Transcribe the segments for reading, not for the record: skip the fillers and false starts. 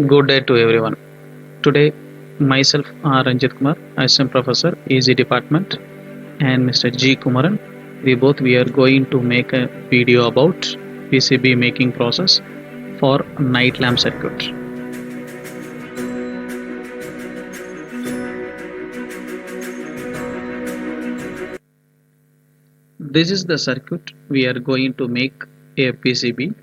Good day to everyone. Today, myself, Ranjit Kumar, Assistant Professor, EZ Department, and Mr. G. Kumaran, we are going to make a video about PCB making process for night lamp circuit. This is the circuit we are going to make a PCB.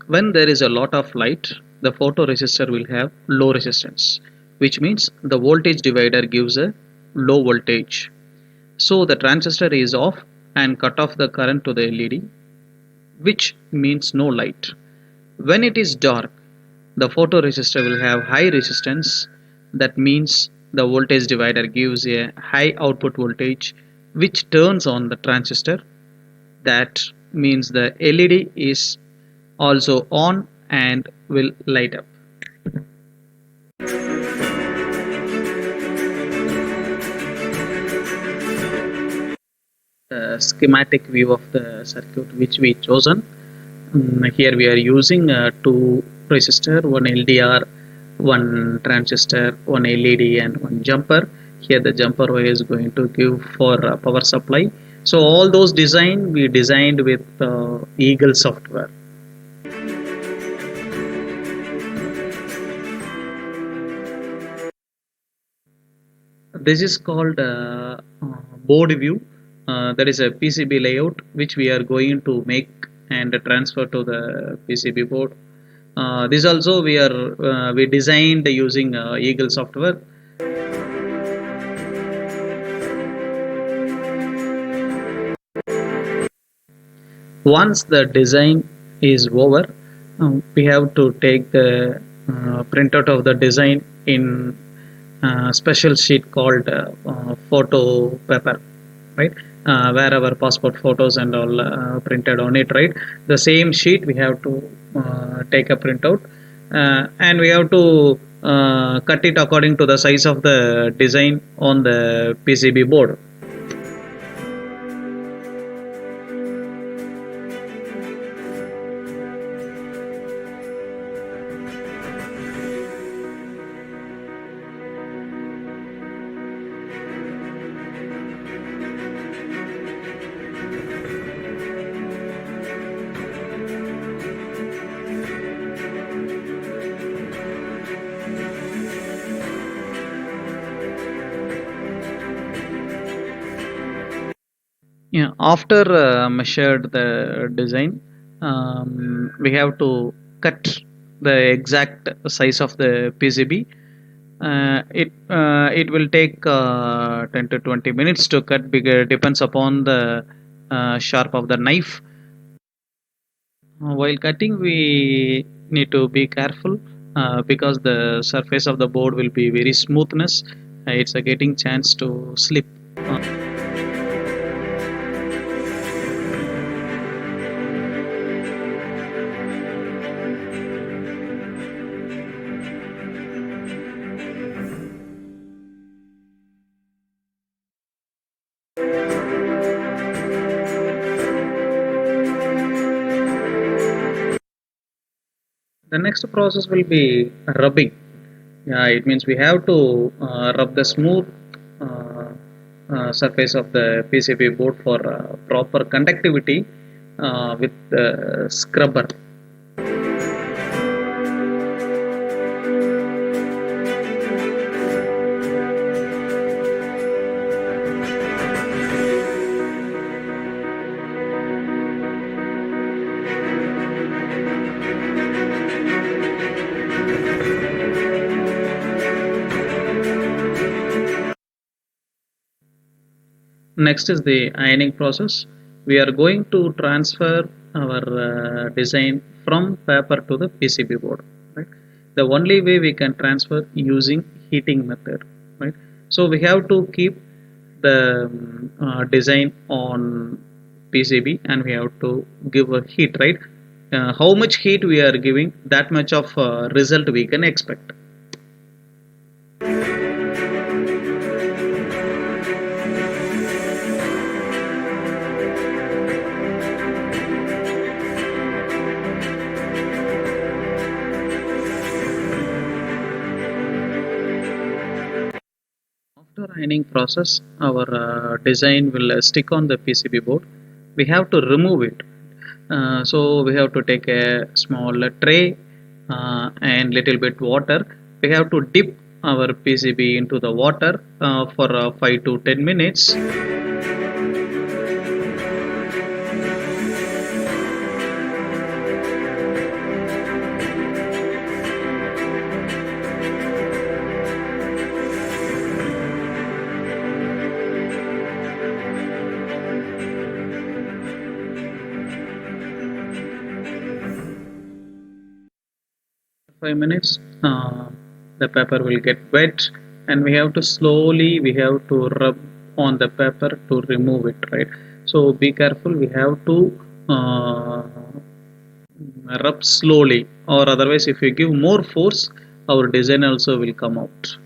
When there is a lot of light, the photoresistor will have low resistance, which means the voltage divider gives a low voltage. So the transistor is off and cut off the current to the LED, which means no light. When it is dark, the photoresistor will have high resistance. That means the voltage divider gives a high output voltage, which turns on the transistor. That means the LED is also on and will light up. Schematic view of the circuit which we chosen. Here we are using two resistor, one LDR, one transistor, one LED and one jumper. Here the jumper wire is going to give for power supply. So all those design we designed with Eagle software. This is called board view. That is a PCB layout which we are going to make and transfer to the PCB board. This also we designed using Eagle software. Once the design is over, we have to take the printout of the design in special sheet called photo paper, right? Where our passport photos and all printed on it, right? The same sheet we have to take a printout, and we have to cut it according to the size of the design on the PCB board. Yeah, after measured the design, we have to cut the exact size of the PCB. It will take 10 to 20 minutes to cut. Bigger depends upon the sharp of the knife. While cutting, we need to be careful because the surface of the board will be very smoothness. It's a getting chance to slip. The next process will be rubbing. Yeah, it means we have to rub the smooth surface of the PCB board for proper conductivity with the scrubber. Next is the ironing process. We are going to transfer our design from paper to the PCB board. Right? The only way we can transfer using heating method. Right? So we have to keep the design on PCB and we have to give a heat. Right? How much heat we are giving, that much of result we can expect. cleaning process, our design will stick on the PCB board. We have to remove it. So we have to take a small tray and little bit water. We have to dip our PCB into the water for 5 to 10 minutes. 5 minutes, the paper will get wet, and we have to rub on the paper to remove it, right? So be careful, we have to uh, rub slowly, or otherwise if you give more force, our design also will come out.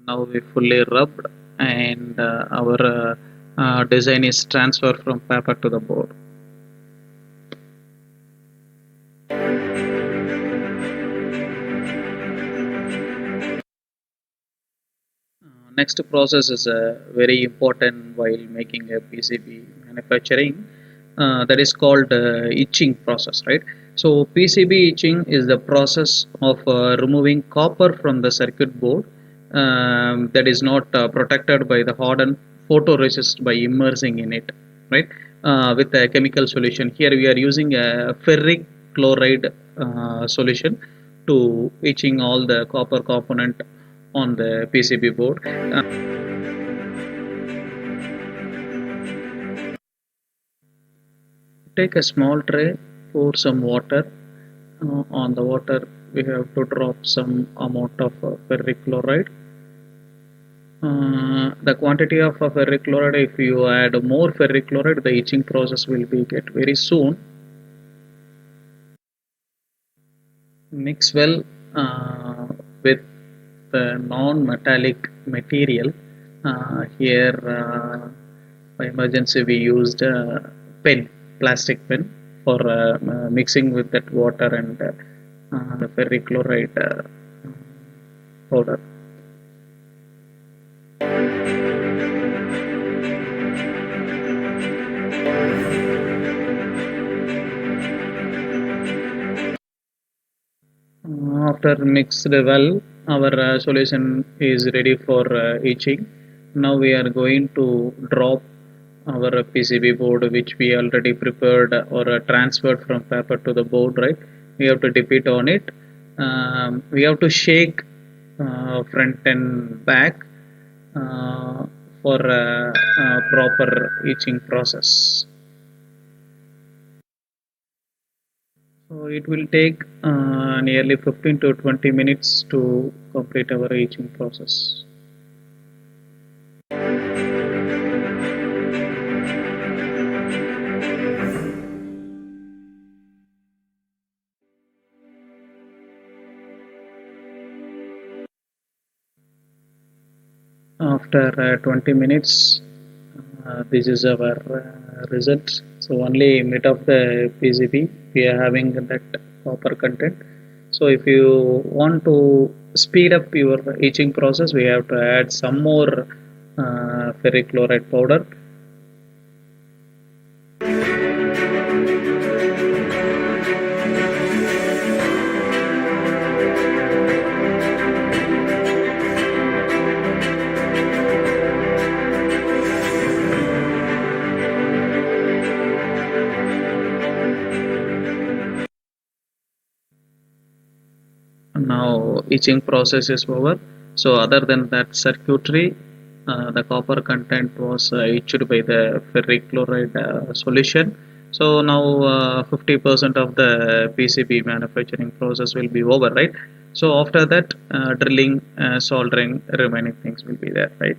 Now we fully rubbed, and our design is transferred from paper to the board. Next process is very important while making a PCB manufacturing. That is called etching process, right? So PCB etching is the process of removing copper from the circuit board that is not protected by the hardened photoresist by immersing in it, right? With a chemical solution. Here we are using a ferric chloride solution to etching all the copper component on the PCB board. Take a small tray, pour some water. On the water, we have to drop some amount of ferric chloride. The quantity of ferric chloride, if you add more ferric chloride, the etching process will be get very soon. Mix well with the non-metallic material. Here, by emergency, we used pen, plastic pen, for mixing with that water and the ferric chloride powder. After mixed well, our solution is ready for etching. Now we are going to drop our PCB board, which we already prepared or transferred from paper to the board, right? We have to dip it on it. We have to shake front and back for proper etching process. So it will take nearly 15 to 20 minutes to complete our etching process. After 20 minutes, this is our result. So only mid of the PCB we are having that copper content. So if you want to speed up your etching process, we have to add some more ferric chloride powder. Now etching process is over. So other than that circuitry, the copper content was etched by the ferric chloride solution. So now 50% of the PCB manufacturing process will be over, right? So after that, drilling, soldering, remaining things will be there, right?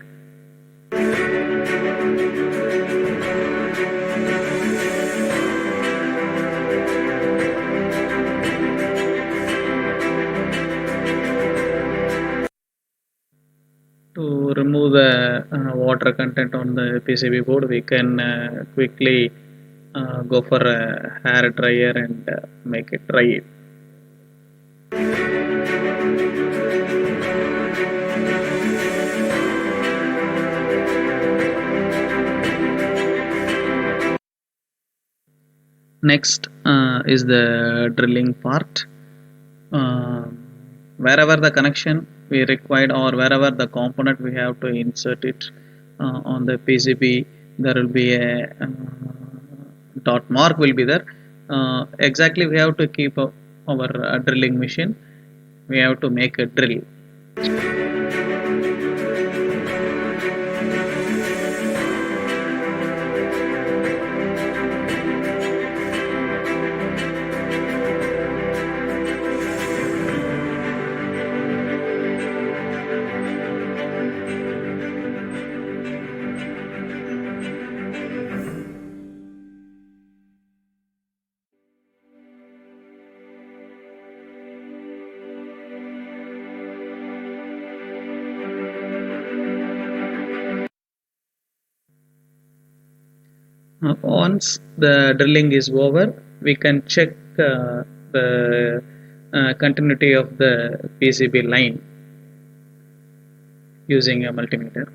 To remove the water content on the PCB board, we can quickly go for a hair dryer and make it dry. Next is the drilling part. Uh, Wherever the connection we required or wherever the component we have to insert it on the PCB, there will be a dot mark will be there. Exactly, we have to keep our drilling machine. We have to make a drill. Once the drilling is over, we can check the continuity of the PCB line using a multimeter.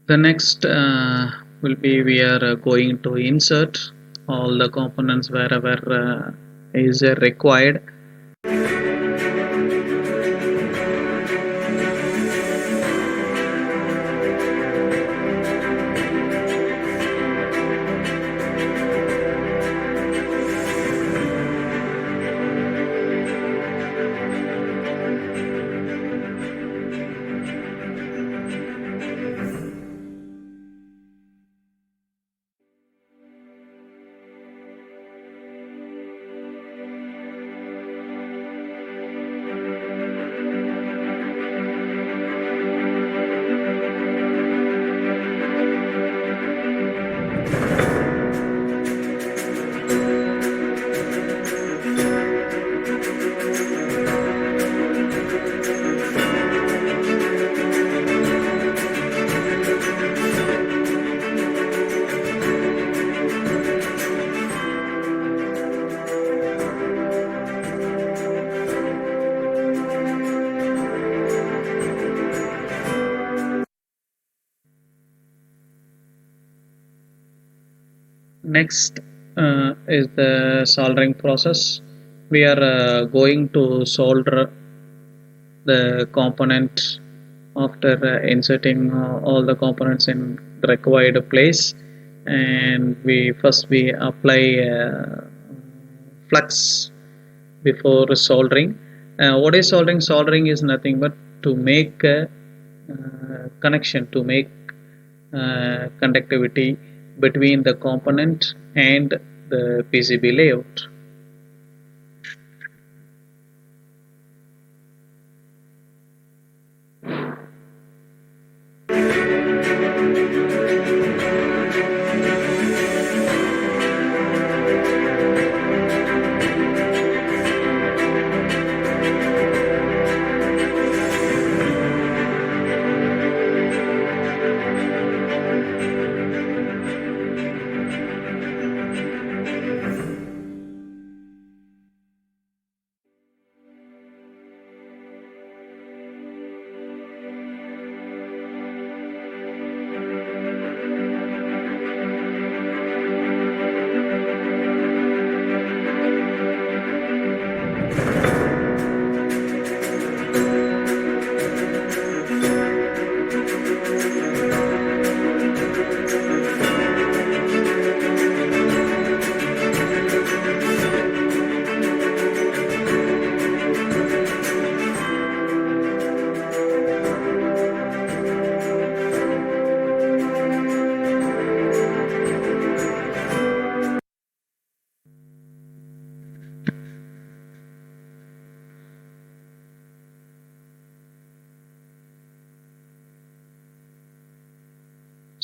The next will be we are going to insert all the components wherever is required. Next is the soldering process. We are going to solder the component after inserting all the components in required place, and we apply flux before soldering. What is soldering? Soldering is nothing but to make a connection, to make conductivity between the component and the PCB layout.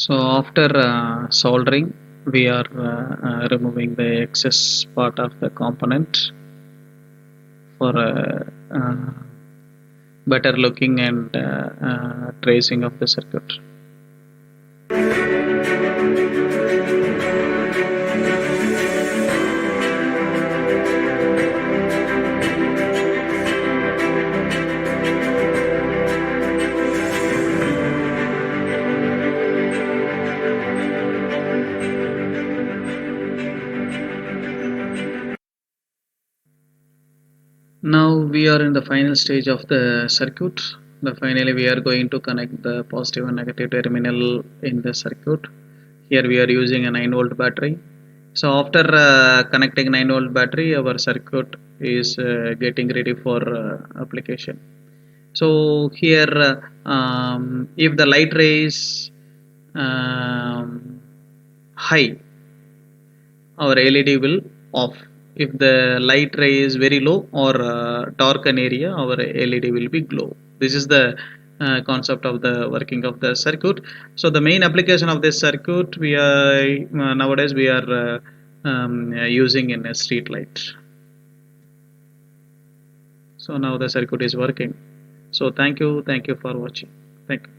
So after soldering, we are removing the excess part of the component for better looking and tracing of the circuit. Now we are in the final stage of the circuit. Finally, we are going to connect the positive and negative terminal in the circuit. Here we are using a 9-volt battery. So after connecting 9-volt battery, our circuit is getting ready for application. So here, if the light rays um, high, our LED will off. If the light ray is very low or darken area, our LED will be glow. This is the concept of the working of the circuit. So the main application of this circuit, we are nowadays we are using in a street light. So now the circuit is working. So thank you for watching. Thank you.